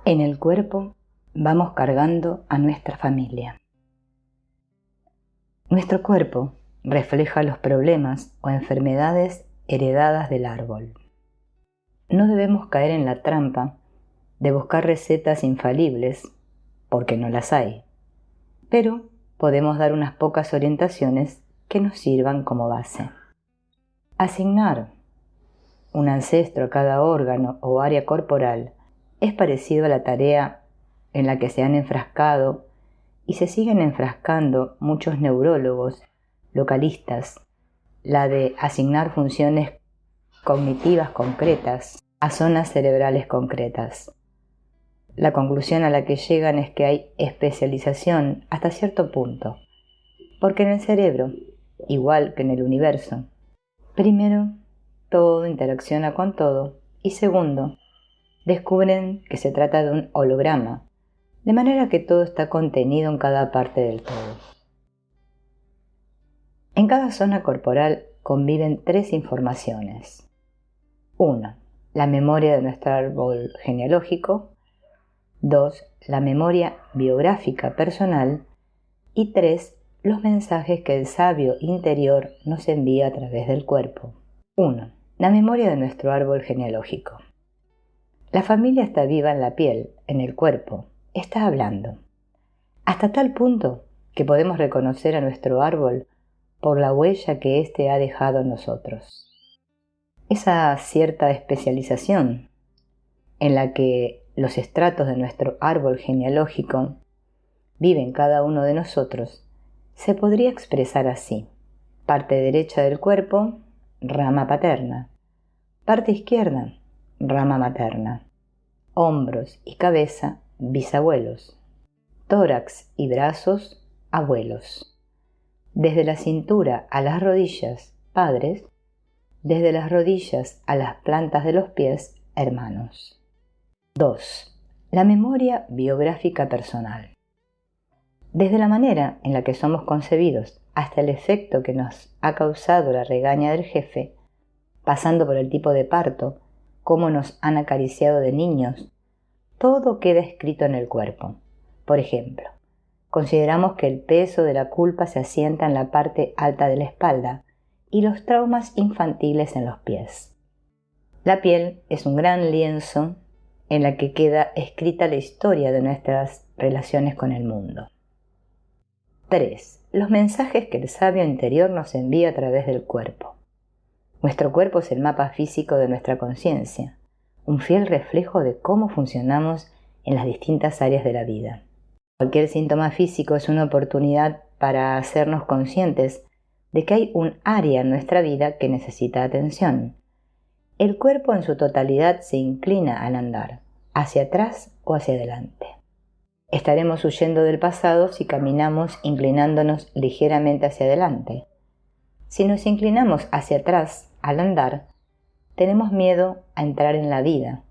En el cuerpo vamos cargando a nuestra familia. Nuestro cuerpo refleja los problemas o enfermedades heredadas del árbol. No debemos caer en la trampa de buscar recetas infalibles, porque no las hay, pero podemos dar unas pocas orientaciones que nos sirvan como base. Asignar un ancestro a cada órgano o área corporal es parecido a la tarea en la que se han enfrascado y se siguen enfrascando muchos neurólogos localistas, la de asignar funciones cognitivas concretas a zonas cerebrales concretas. La conclusión a la que llegan es que hay especialización hasta cierto punto, porque en el cerebro, igual que en el universo, primero, todo interacciona con todo y segundo, descubren que se trata de un holograma, de manera que todo está contenido en cada parte del todo. En cada zona corporal conviven tres informaciones. 1. La memoria de nuestro árbol genealógico. 2. La memoria biográfica personal. Y 3. Los mensajes que el sabio interior nos envía a través del cuerpo. 1. La memoria de nuestro árbol genealógico. La familia está viva en la piel, en el cuerpo, está hablando. Hasta tal punto que podemos reconocer a nuestro árbol por la huella que éste ha dejado en nosotros. Esa cierta especialización en la que los estratos de nuestro árbol genealógico viven cada uno de nosotros se podría expresar así: parte derecha del cuerpo, rama paterna; parte izquierda, rama materna; hombros y cabeza, bisabuelos; tórax y brazos, abuelos; desde la cintura a las rodillas, padres; desde las rodillas a las plantas de los pies, hermanos. 2. La memoria biográfica personal. Desde la manera en la que somos concebidos hasta el efecto que nos ha causado la regaña del jefe, pasando por el tipo de parto, cómo nos han acariciado de niños, todo queda escrito en el cuerpo. Por ejemplo, consideramos que el peso de la culpa se asienta en la parte alta de la espalda y los traumas infantiles en los pies. La piel es un gran lienzo en la que queda escrita la historia de nuestras relaciones con el mundo. 3. Los mensajes que el sabio interior nos envía a través del cuerpo. Nuestro cuerpo es el mapa físico de nuestra conciencia, un fiel reflejo de cómo funcionamos en las distintas áreas de la vida. Cualquier síntoma físico es una oportunidad para hacernos conscientes de que hay un área en nuestra vida que necesita atención. El cuerpo en su totalidad se inclina al andar, hacia atrás o hacia adelante. Estaremos huyendo del pasado si caminamos inclinándonos ligeramente hacia adelante. Si nos inclinamos hacia atrás al andar, tenemos miedo a entrar en la vida.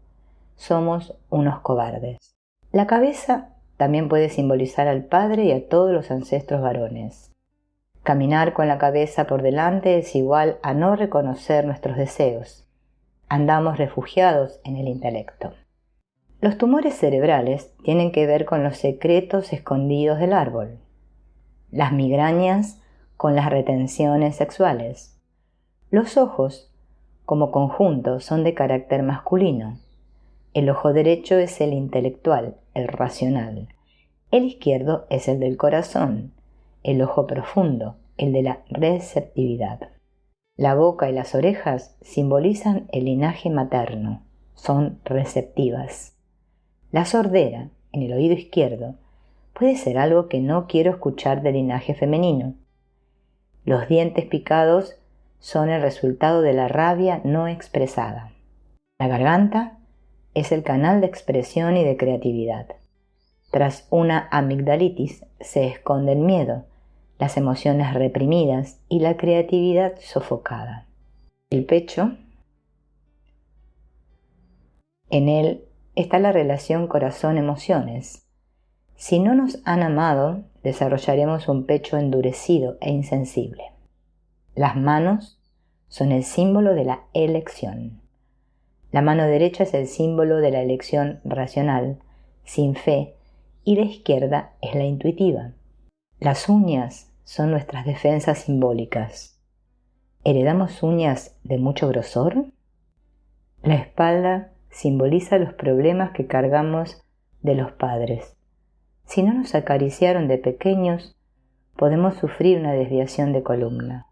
Somos unos cobardes. La cabeza también puede simbolizar al padre y a todos los ancestros varones. Caminar con la cabeza por delante es igual a no reconocer nuestros deseos. Andamos refugiados en el intelecto. Los tumores cerebrales tienen que ver con los secretos escondidos del árbol. Las migrañas con las retenciones sexuales. Los ojos, como conjunto, son de carácter masculino. El ojo derecho es el intelectual, el racional. El izquierdo es el del corazón, el ojo profundo, el de la receptividad. La boca y las orejas simbolizan el linaje materno, son receptivas. La sordera, en el oído izquierdo, puede ser algo que no quiero escuchar del linaje femenino. Los dientes picados son el resultado de la rabia no expresada. La garganta es el canal de expresión y de creatividad. Tras una amigdalitis se esconde el miedo, las emociones reprimidas y la creatividad sofocada. El pecho, en él está la relación corazón-emociones. Si no nos han amado, desarrollaremos un pecho endurecido e insensible. Las manos son el símbolo de la elección. La mano derecha es el símbolo de la elección racional, sin fe, y la izquierda es la intuitiva. Las uñas son nuestras defensas simbólicas. ¿Heredamos uñas de mucho grosor? La espalda simboliza los problemas que cargamos de los padres. Si no nos acariciaron de pequeños, podemos sufrir una desviación de columna.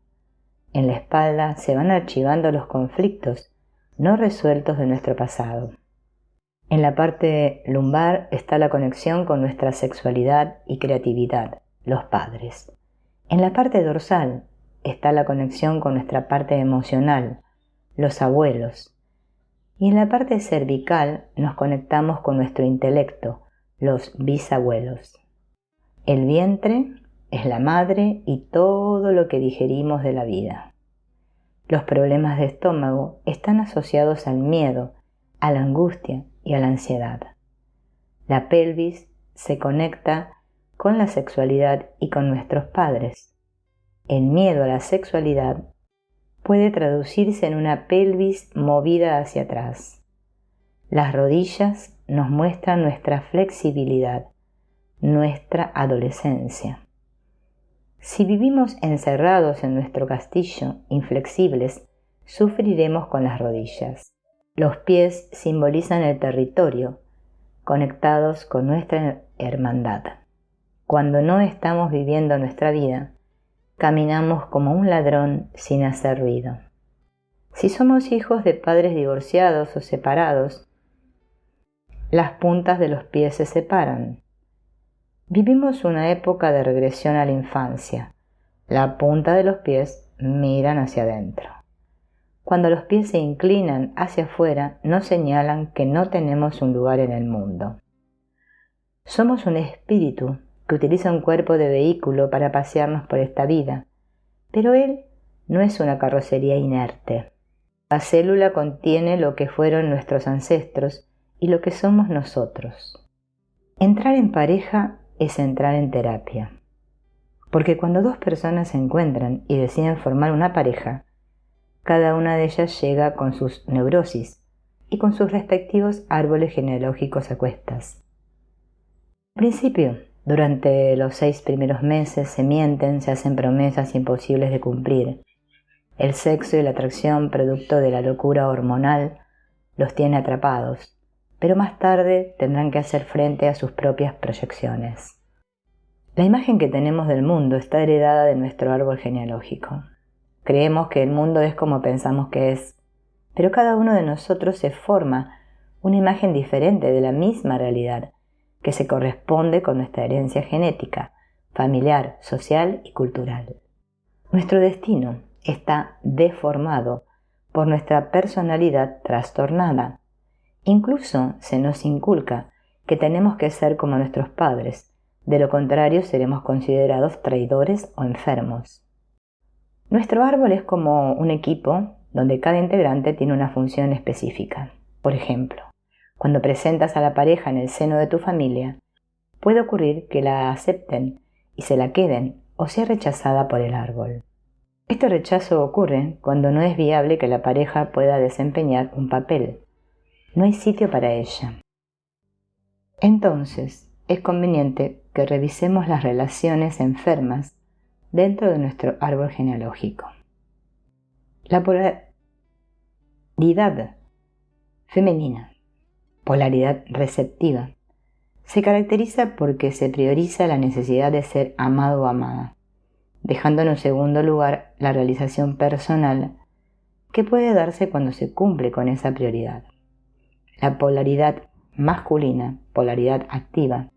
En la espalda se van archivando los conflictos no resueltos de nuestro pasado. En la parte lumbar está la conexión con nuestra sexualidad y creatividad, los padres. En la parte dorsal está la conexión con nuestra parte emocional, los abuelos. Y en la parte cervical nos conectamos con nuestro intelecto, los bisabuelos. El vientre es la madre y todo lo que digerimos de la vida. Los problemas de estómago están asociados al miedo, a la angustia y a la ansiedad. La pelvis se conecta con la sexualidad y con nuestros padres. El miedo a la sexualidad puede traducirse en una pelvis movida hacia atrás. Las rodillas nos muestran nuestra flexibilidad, nuestra adolescencia. Si vivimos encerrados en nuestro castillo, inflexibles, sufriremos con las rodillas. Los pies simbolizan el territorio, conectados con nuestra hermandad. Cuando no estamos viviendo nuestra vida, caminamos como un ladrón sin hacer ruido. Si somos hijos de padres divorciados o separados, las puntas de los pies se separan. Vivimos una época de regresión a la infancia. La punta de los pies miran hacia adentro. Cuando los pies se inclinan hacia afuera, nos señalan que no tenemos un lugar en el mundo. Somos un espíritu que utiliza un cuerpo de vehículo para pasearnos por esta vida, pero él no es una carrocería inerte. La célula contiene lo que fueron nuestros ancestros y lo que somos nosotros. Entrar en pareja es entrar en terapia, porque cuando dos personas se encuentran y deciden formar una pareja, cada una de ellas llega con sus neurosis y con sus respectivos árboles genealógicos a cuestas. Al principio, durante los 6 primeros meses se mienten, se hacen promesas imposibles de cumplir. El sexo y la atracción, producto de la locura hormonal, los tiene atrapados, pero más tarde tendrán que hacer frente a sus propias proyecciones. La imagen que tenemos del mundo está heredada de nuestro árbol genealógico. Creemos que el mundo es como pensamos que es, pero cada uno de nosotros se forma una imagen diferente de la misma realidad, que se corresponde con nuestra herencia genética, familiar, social y cultural. Nuestro destino está deformado por nuestra personalidad trastornada. Incluso se nos inculca que tenemos que ser como nuestros padres, de lo contrario seremos considerados traidores o enfermos. Nuestro árbol es como un equipo donde cada integrante tiene una función específica. Por ejemplo, cuando presentas a la pareja en el seno de tu familia, puede ocurrir que la acepten y se la queden o sea rechazada por el árbol. Este rechazo ocurre cuando no es viable que la pareja pueda desempeñar un papel. No hay sitio para ella. Entonces, es conveniente que revisemos las relaciones enfermas dentro de nuestro árbol genealógico. La polaridad femenina, polaridad receptiva, se caracteriza porque se prioriza la necesidad de ser amado o amada, dejando en un segundo lugar la realización personal que puede darse cuando se cumple con esa prioridad. La polaridad masculina, polaridad activa,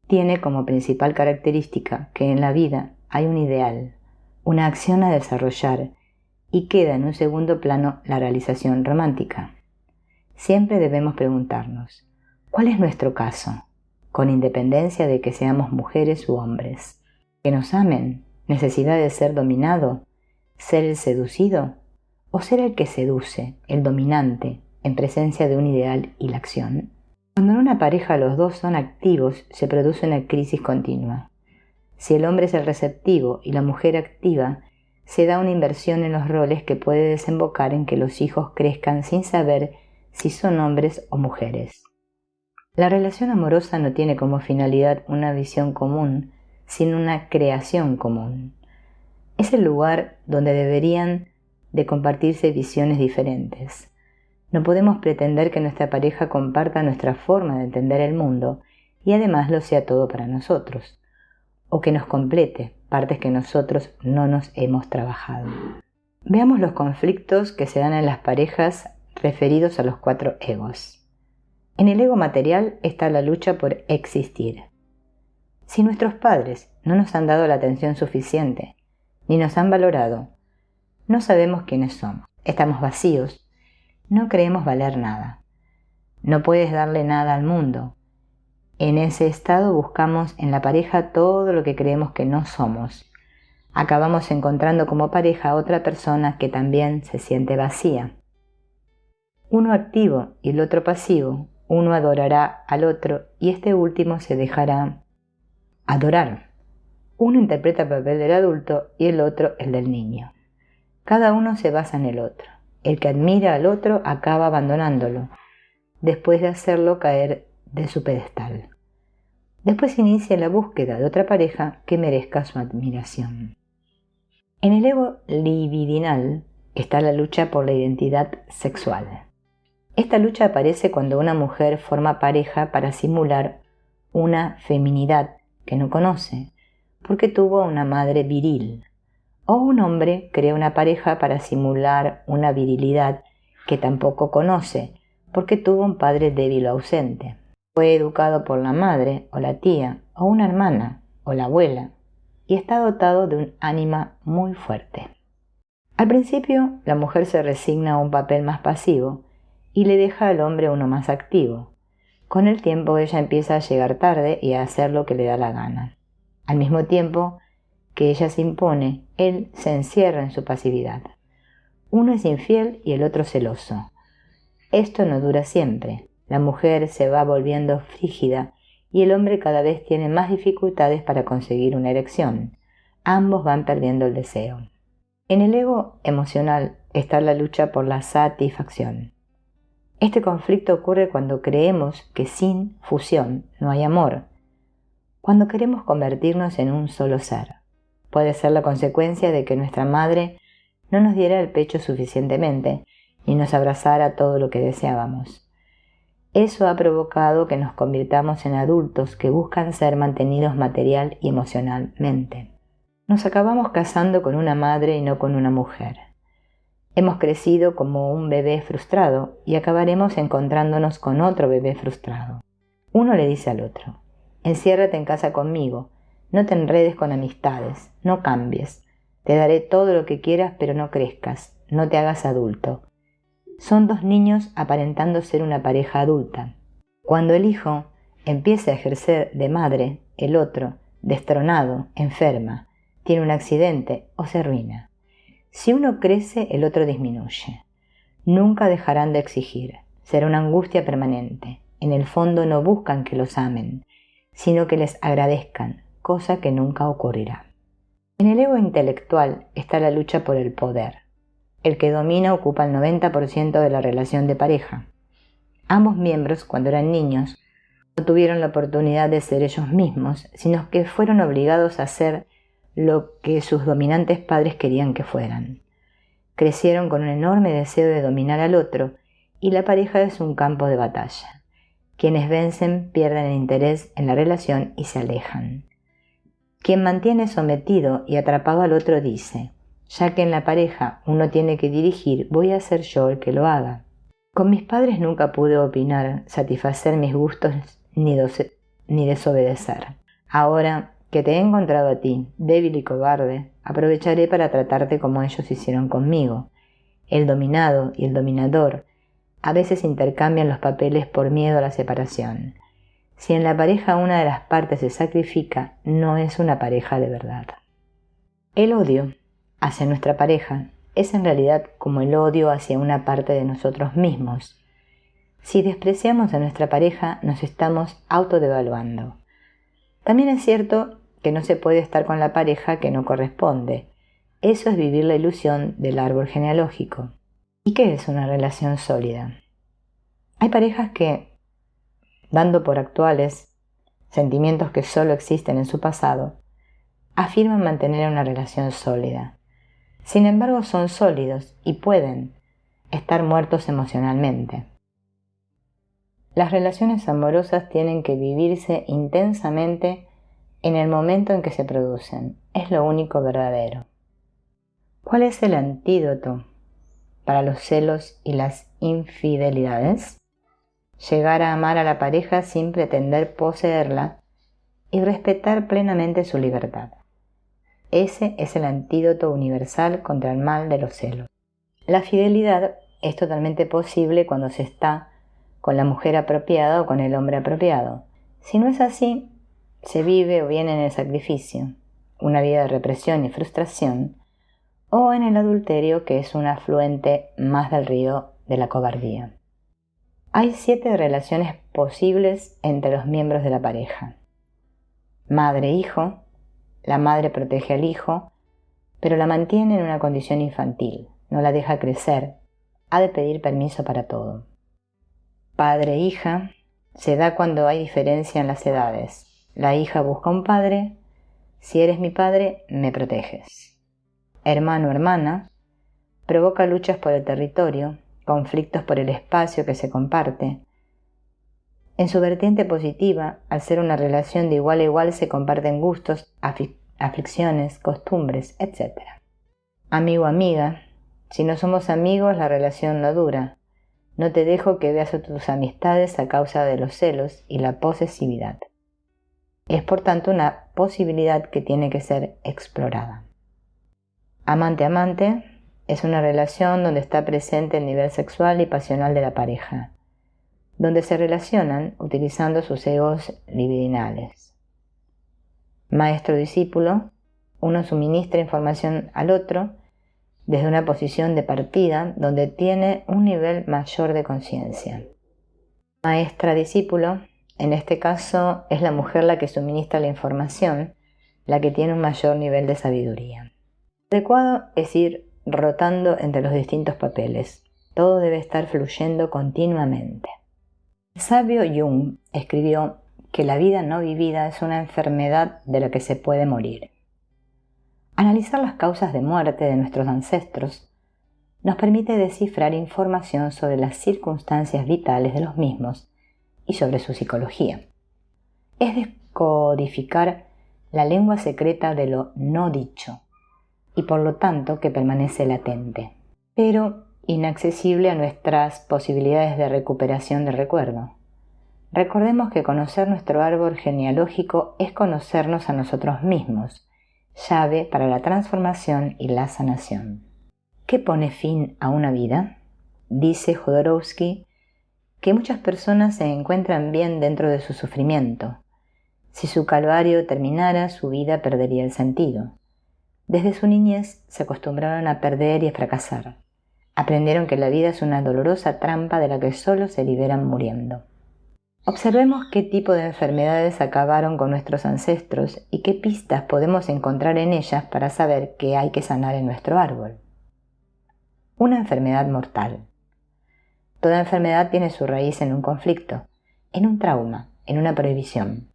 tiene como principal característica que en la vida hay un ideal, una acción a desarrollar y queda en un segundo plano la realización romántica. Siempre debemos preguntarnos, ¿cuál es nuestro caso? Con independencia de que seamos mujeres u hombres. ¿Que nos amen? ¿Necesidad de ser dominado? ¿Ser el seducido? ¿O ser el que seduce, el dominante, en presencia de un ideal y la acción? Cuando en una pareja los dos son activos, se produce una crisis continua. Si el hombre es el receptivo y la mujer activa, se da una inversión en los roles que puede desembocar en que los hijos crezcan sin saber si son hombres o mujeres. La relación amorosa no tiene como finalidad una visión común, sino una creación común. Es el lugar donde deberían de compartirse visiones diferentes. No podemos pretender que nuestra pareja comparta nuestra forma de entender el mundo y además lo sea todo para nosotros, o que nos complete partes que nosotros no nos hemos trabajado. Veamos los conflictos que se dan en las parejas referidos a los 4 egos. En el ego material está la lucha por existir. Si nuestros padres no nos han dado la atención suficiente, ni nos han valorado, no sabemos quiénes somos, estamos vacíos, no creemos valer nada. No puedes darle nada al mundo. En ese estado buscamos en la pareja todo lo que creemos que no somos. Acabamos encontrando como pareja a otra persona que también se siente vacía. Uno activo y el otro pasivo, uno adorará al otro y este último se dejará adorar. Uno interpreta el papel del adulto y el otro el del niño. Cada uno se basa en el otro. El que admira al otro acaba abandonándolo, después de hacerlo caer de su pedestal. Después inicia la búsqueda de otra pareja que merezca su admiración. En el ego libidinal está la lucha por la identidad sexual. Esta lucha aparece cuando una mujer forma pareja para simular una feminidad que no conoce, porque tuvo una madre viril. O un hombre crea una pareja para simular una virilidad que tampoco conoce, porque tuvo un padre débil o ausente. Fue educado por la madre o la tía o una hermana o la abuela y está dotado de un ánima muy fuerte. Al principio, la mujer se resigna a un papel más pasivo y le deja al hombre uno más activo. Con el tiempo ella empieza a llegar tarde y a hacer lo que le da la gana. Al mismo tiempo que ella se impone, él se encierra en su pasividad. Uno es infiel y el otro celoso. Esto no dura siempre. La mujer se va volviendo frígida y el hombre cada vez tiene más dificultades para conseguir una erección. Ambos van perdiendo el deseo. En el ego emocional está la lucha por la satisfacción. Este conflicto ocurre cuando creemos que sin fusión no hay amor, cuando queremos convertirnos en un solo ser. Puede ser la consecuencia de que nuestra madre no nos diera el pecho suficientemente ni nos abrazara todo lo que deseábamos. Eso ha provocado que nos convirtamos en adultos que buscan ser mantenidos material y emocionalmente. Nos acabamos casando con una madre y no con una mujer. Hemos crecido como un bebé frustrado y acabaremos encontrándonos con otro bebé frustrado. Uno le dice al otro: enciérrate en casa conmigo, no te enredes con amistades, no cambies, te daré todo lo que quieras pero no crezcas, no te hagas adulto. Son 2 niños aparentando ser una pareja adulta. Cuando el hijo empieza a ejercer de madre, el otro, destronado, enferma, tiene un accidente o se arruina. Si uno crece, el otro disminuye. Nunca dejarán de exigir. Será una angustia permanente. En el fondo no buscan que los amen, sino que les agradezcan, cosa que nunca ocurrirá. En el ego intelectual está la lucha por el poder. El que domina ocupa el 90% de la relación de pareja. Ambos miembros, cuando eran niños, no tuvieron la oportunidad de ser ellos mismos, sino que fueron obligados a ser lo que sus dominantes padres querían que fueran. Crecieron con un enorme deseo de dominar al otro y la pareja es un campo de batalla. Quienes vencen pierden el interés en la relación y se alejan. Quien mantiene sometido y atrapado al otro dice: ya que en la pareja uno tiene que dirigir, voy a ser yo el que lo haga. Con mis padres nunca pude opinar, satisfacer mis gustos ni desobedecer. Ahora que te he encontrado a ti, débil y cobarde, aprovecharé para tratarte como ellos hicieron conmigo. El dominado y el dominador a veces intercambian los papeles por miedo a la separación. Si en la pareja una de las partes se sacrifica, no es una pareja de verdad. El odio hacia nuestra pareja es en realidad como el odio hacia una parte de nosotros mismos. Si despreciamos a nuestra pareja, nos estamos autodevaluando. También es cierto que no se puede estar con la pareja que no corresponde. Eso es vivir la ilusión del árbol genealógico. ¿Y qué es una relación sólida? Hay parejas que dando por actuales sentimientos que solo existen en su pasado, afirman mantener una relación sólida. Sin embargo, son sólidos y pueden estar muertos emocionalmente. Las relaciones amorosas tienen que vivirse intensamente en el momento en que se producen. Es lo único verdadero. ¿Cuál es el antídoto para los celos y las infidelidades? Llegar a amar a la pareja sin pretender poseerla y respetar plenamente su libertad. Ese es el antídoto universal contra el mal de los celos. La fidelidad es totalmente posible cuando se está con la mujer apropiada o con el hombre apropiado. Si no es así, se vive o bien en el sacrificio, una vida de represión y frustración, o en el adulterio, que es un afluente más del río de la cobardía. Hay 7 relaciones posibles entre los miembros de la pareja. Madre-hijo. La madre protege al hijo, pero la mantiene en una condición infantil, no la deja crecer, ha de pedir permiso para todo. Padre-hija. Se da cuando hay diferencia en las edades. La hija busca un padre. Si eres mi padre, me proteges. Hermano-hermana. Provoca luchas por el territorio, conflictos por el espacio que se comparte. En su vertiente positiva, al ser una relación de igual a igual, se comparten gustos, aflicciones, costumbres, etc. Amigo-amiga. Si no somos amigos, la relación no dura. No te dejo que veas a tus amistades a causa de los celos y la posesividad. Es por tanto una posibilidad que tiene que ser explorada. Amante-amante es una relación donde está presente el nivel sexual y pasional de la pareja, donde se relacionan utilizando sus egos libidinales. Maestro-discípulo, uno suministra información al otro desde una posición de partida donde tiene un nivel mayor de conciencia. Maestra-discípulo, en este caso es la mujer la que suministra la información, la que tiene un mayor nivel de sabiduría. Lo adecuado es ir rotando entre los distintos papeles. Todo debe estar fluyendo continuamente. El sabio Jung escribió que la vida no vivida es una enfermedad de la que se puede morir. Analizar las causas de muerte de nuestros ancestros nos permite descifrar información sobre las circunstancias vitales de los mismos y sobre su psicología. Es descodificar la lengua secreta de lo no dicho y por lo tanto que permanece latente, pero inaccesible a nuestras posibilidades de recuperación del recuerdo. Recordemos que conocer nuestro árbol genealógico es conocernos a nosotros mismos, llave para la transformación y la sanación. ¿Qué pone fin a una vida? Dice Jodorowsky que muchas personas se encuentran bien dentro de su sufrimiento. Si su calvario terminara, su vida perdería el sentido. Desde su niñez se acostumbraron a perder y a fracasar. Aprendieron que la vida es una dolorosa trampa de la que solo se liberan muriendo. Observemos qué tipo de enfermedades acabaron con nuestros ancestros y qué pistas podemos encontrar en ellas para saber qué hay que sanar en nuestro árbol. Una enfermedad mortal. Toda enfermedad tiene su raíz en un conflicto, en un trauma, en una prohibición.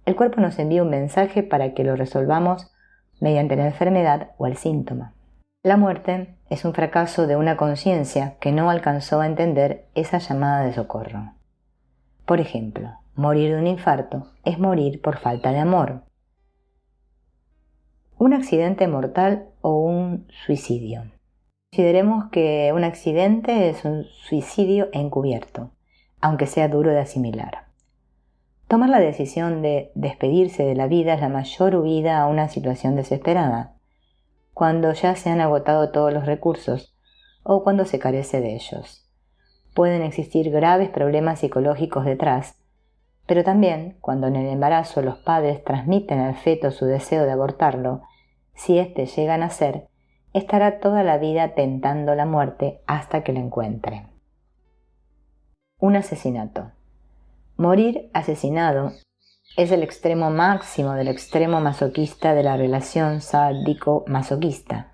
El cuerpo nos envía un mensaje para que lo resolvamos mediante la enfermedad o el síntoma. La muerte es un fracaso de una conciencia que no alcanzó a entender esa llamada de socorro. Por ejemplo, morir de un infarto es morir por falta de amor. Un accidente mortal o un suicidio. Consideremos que un accidente es un suicidio encubierto, aunque sea duro de asimilar. Tomar la decisión de despedirse de la vida es la mayor huida a una situación desesperada, cuando ya se han agotado todos los recursos o cuando se carece de ellos. Pueden existir graves problemas psicológicos detrás, pero también cuando en el embarazo los padres transmiten al feto su deseo de abortarlo, si éste llega a nacer, estará toda la vida tentando la muerte hasta que la encuentre. Un asesinato. Morir asesinado es el extremo máximo del extremo masoquista de la relación sádico-masoquista.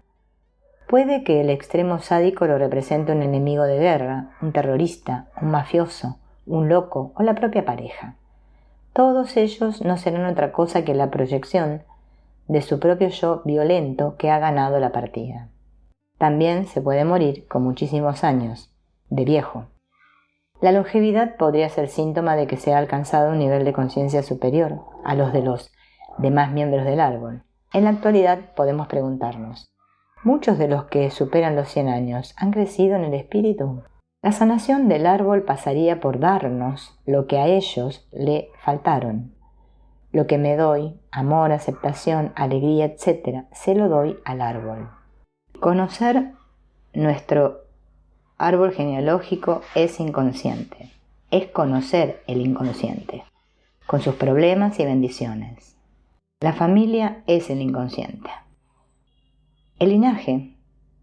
Puede que el extremo sádico lo represente un enemigo de guerra, un terrorista, un mafioso, un loco o la propia pareja. Todos ellos no serán otra cosa que la proyección de su propio yo violento que ha ganado la partida. También se puede morir con muchísimos años, de viejo. La longevidad podría ser síntoma de que se ha alcanzado un nivel de conciencia superior a los de los demás miembros del árbol. En la actualidad podemos preguntarnos, ¿muchos de los que superan los 100 años han crecido en el espíritu? La sanación del árbol pasaría por darnos lo que a ellos le faltaron. Lo que me doy, amor, aceptación, alegría, etc., se lo doy al árbol. Conocer nuestro árbol genealógico es inconsciente. Es conocer el inconsciente, con sus problemas y bendiciones. La familia es el inconsciente. El linaje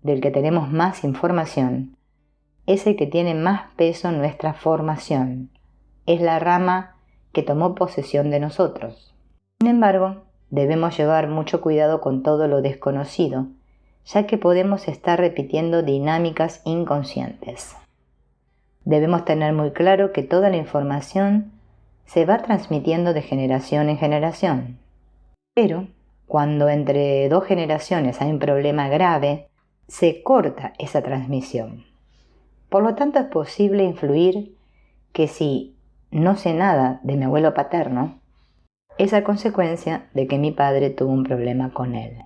del que tenemos más información es el que tiene más peso en nuestra formación. Es la rama que tomó posesión de nosotros. Sin embargo, debemos llevar mucho cuidado con todo lo desconocido, ya que podemos estar repitiendo dinámicas inconscientes. Debemos tener muy claro que toda la información se va transmitiendo de generación en generación. Pero, cuando entre dos generaciones hay un problema grave, se corta esa transmisión. Por lo tanto, es posible influir que si no sé nada de mi abuelo paterno, es a consecuencia de que mi padre tuvo un problema con él.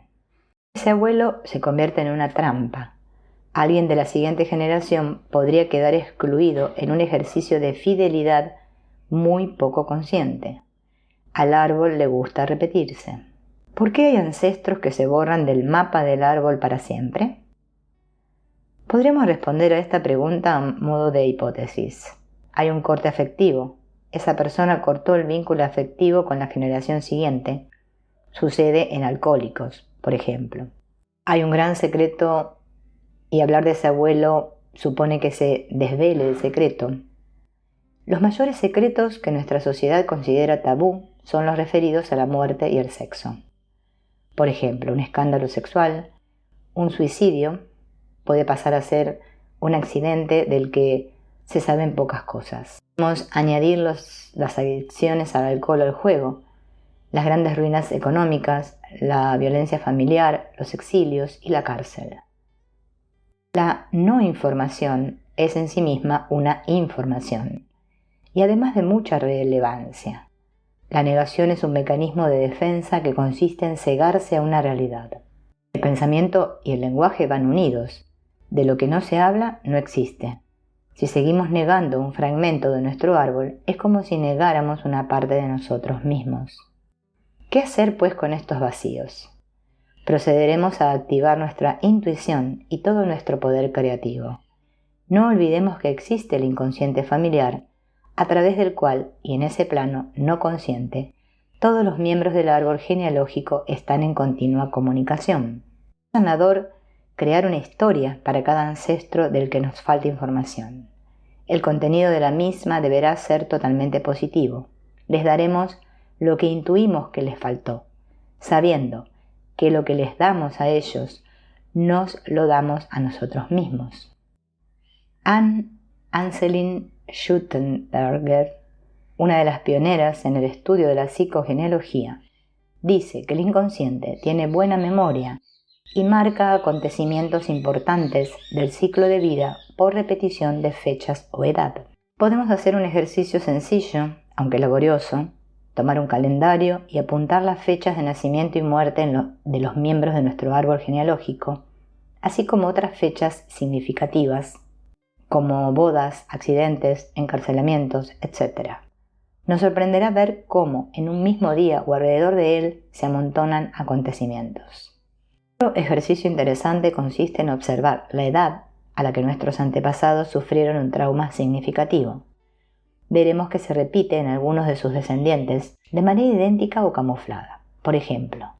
Ese abuelo se convierte en una trampa. Alguien de la siguiente generación podría quedar excluido en un ejercicio de fidelidad muy poco consciente. Al árbol le gusta repetirse. ¿Por qué hay ancestros que se borran del mapa del árbol para siempre? Podríamos responder a esta pregunta a modo de hipótesis. Hay un corte afectivo. Esa persona cortó el vínculo afectivo con la generación siguiente. Sucede en alcohólicos, por ejemplo. Hay un gran secreto y hablar de ese abuelo supone que se desvele el secreto. Los mayores secretos que nuestra sociedad considera tabú son los referidos a la muerte y el sexo. Por ejemplo, un escándalo sexual, un suicidio, puede pasar a ser un accidente del que se saben pocas cosas. Podemos añadir las adicciones al alcohol o al juego, las grandes ruinas económicas, la violencia familiar, los exilios y la cárcel. La no información es en sí misma una información y además de mucha relevancia. La negación es un mecanismo de defensa que consiste en cegarse a una realidad. El pensamiento y el lenguaje van unidos. De lo que no se habla, no existe. Si seguimos negando un fragmento de nuestro árbol, es como si negáramos una parte de nosotros mismos. ¿Qué hacer, pues, con estos vacíos? Procederemos a activar nuestra intuición y todo nuestro poder creativo. No olvidemos que existe el inconsciente familiar, a través del cual, y en ese plano no consciente, todos los miembros del árbol genealógico están en continua comunicación. Es sanador crear una historia para cada ancestro del que nos falta información. El contenido de la misma deberá ser totalmente positivo. Les daremos lo que intuimos que les faltó, sabiendo que lo que les damos a ellos nos lo damos a nosotros mismos. Anne Anselin Schuttenberger, una de las pioneras en el estudio de la psicogenealogía, dice que el inconsciente tiene buena memoria y marca acontecimientos importantes del ciclo de vida por repetición de fechas o edad. Podemos hacer un ejercicio sencillo, aunque laborioso, tomar un calendario y apuntar las fechas de nacimiento y muerte de los miembros de nuestro árbol genealógico, así como otras fechas significativas, como bodas, accidentes, encarcelamientos, etc. Nos sorprenderá ver cómo en un mismo día o alrededor de él se amontonan acontecimientos. Otro ejercicio interesante consiste en observar la edad a la que nuestros antepasados sufrieron un trauma significativo. Veremos que se repite en algunos de sus descendientes de manera idéntica o camuflada. Por ejemplo,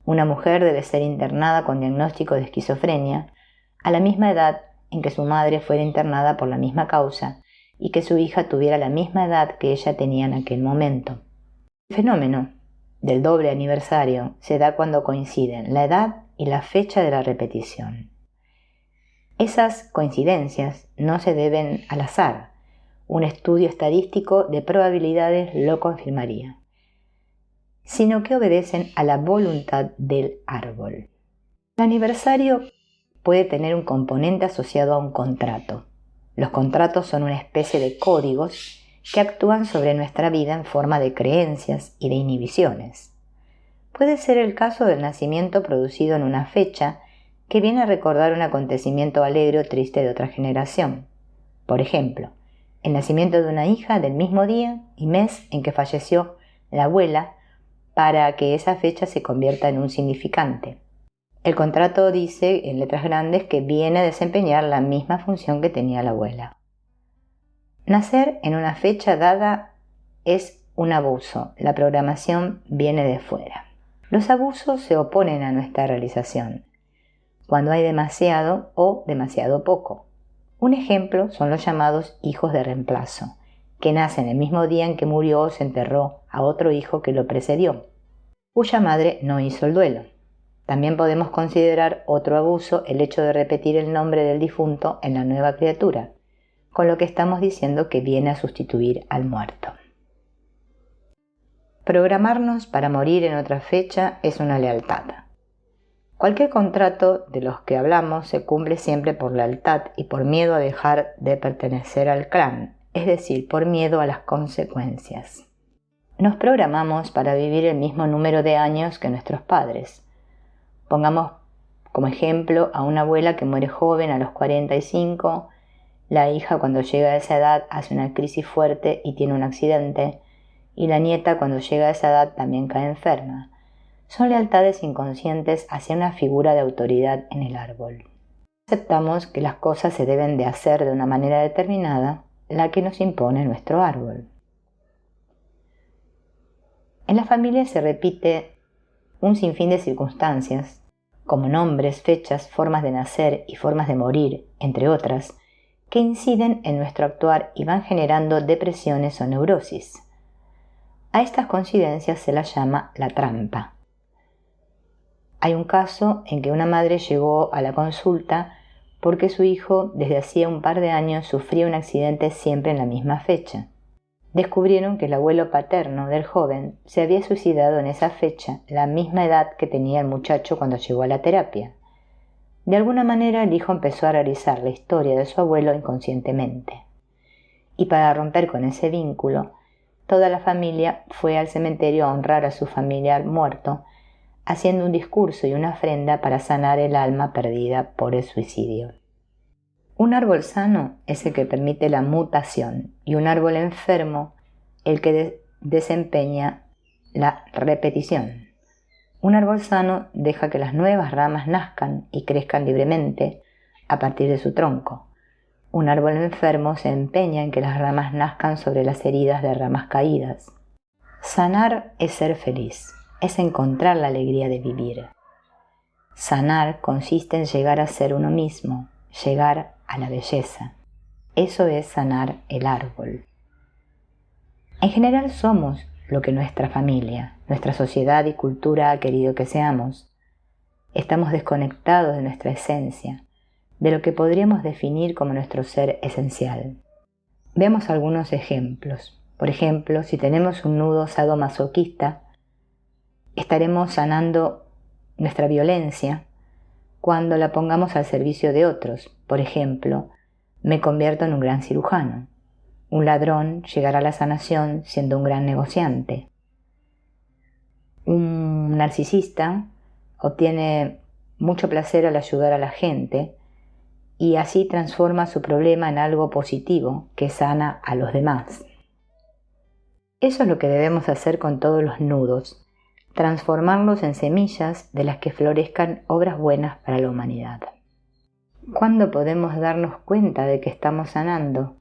una mujer debe ser internada con diagnóstico de esquizofrenia a la misma edad en que su madre fuera internada por la misma causa y que su hija tuviera la misma edad que ella tenía en aquel momento. El fenómeno del doble aniversario se da cuando coinciden la edad y la fecha de la repetición. Esas coincidencias no se deben al azar. un estudio estadístico de probabilidades lo confirmaría, sino que obedecen a la voluntad del árbol. El aniversario puede tener un componente asociado a un contrato. Los contratos son una especie de códigos que actúan sobre nuestra vida en forma de creencias y de inhibiciones. Puede ser el caso del nacimiento producido en una fecha que viene a recordar un acontecimiento alegre o triste de otra generación. Por ejemplo, el nacimiento de una hija del mismo día y mes en que falleció la abuela, para que esa fecha se convierta en un significante. El contrato dice en letras grandes que viene a desempeñar la misma función que tenía la abuela. Nacer en una fecha dada es un abuso. La programación viene de fuera. Los abusos se oponen a nuestra realización, cuando hay demasiado o demasiado poco. Un ejemplo son los llamados hijos de reemplazo, que nacen el mismo día en que murió o se enterró a otro hijo que lo precedió, cuya madre no hizo el duelo. También podemos considerar otro abuso el hecho de repetir el nombre del difunto en la nueva criatura, con lo que estamos diciendo que viene a sustituir al muerto. Programarnos para morir en otra fecha es una lealtad. Cualquier contrato de los que hablamos se cumple siempre por lealtad y por miedo a dejar de pertenecer al clan, es decir, por miedo a las consecuencias. Nos programamos para vivir el mismo número de años que nuestros padres. Pongamos como ejemplo a una abuela que muere joven a los 45, la hija cuando llega a esa edad hace una crisis fuerte y tiene un accidente, y la nieta cuando llega a esa edad también cae enferma. Son lealtades inconscientes hacia una figura de autoridad en el árbol. Aceptamos que las cosas se deben de hacer de una manera determinada, la que nos impone nuestro árbol. En la familia se repite un sinfín de circunstancias, como nombres, fechas, formas de nacer y formas de morir, entre otras, que inciden en nuestro actuar y van generando depresiones o neurosis. A estas coincidencias se las llama la trampa. Hay un caso en que una madre llegó a la consulta porque su hijo desde hacía un par de años sufría un accidente siempre en la misma fecha. Descubrieron que el abuelo paterno del joven se había suicidado en esa fecha, la misma edad que tenía el muchacho cuando llegó a la terapia. De alguna manera el hijo empezó a realizar la historia de su abuelo inconscientemente. Y para romper con ese vínculo, toda la familia fue al cementerio a honrar a su familiar muerto, haciendo un discurso y una ofrenda para sanar el alma perdida por el suicidio. Un árbol sano es el que permite la mutación y un árbol enfermo el que desempeña la repetición. Un árbol sano deja que las nuevas ramas nazcan y crezcan libremente a partir de su tronco. Un árbol enfermo se empeña en que las ramas nazcan sobre las heridas de ramas caídas. Sanar es ser feliz, es encontrar la alegría de vivir. Sanar consiste en llegar a ser uno mismo, llegar a la belleza. Eso es sanar el árbol. En general somos lo que nuestra familia, nuestra sociedad y cultura ha querido que seamos. Estamos desconectados de nuestra esencia, de lo que podríamos definir como nuestro ser esencial. Veamos algunos ejemplos. Por ejemplo, si tenemos un nudo sadomasoquista, estaremos sanando nuestra violencia cuando la pongamos al servicio de otros. Por ejemplo, me convierto en un gran cirujano. Un ladrón llegará a la sanación siendo un gran negociante. Un narcisista obtiene mucho placer al ayudar a la gente y así transforma su problema en algo positivo que sana a los demás. Eso es lo que debemos hacer con todos los nudos, transformarlos en semillas de las que florezcan obras buenas para la humanidad. ¿Cuándo podemos darnos cuenta de que estamos sanando?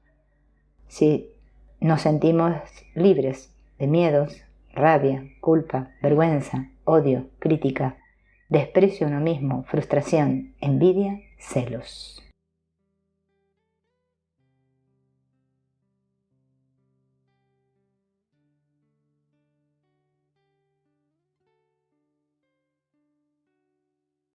Si nos sentimos libres de miedos, rabia, culpa, vergüenza, odio, crítica, desprecio a uno mismo, frustración, envidia, celos.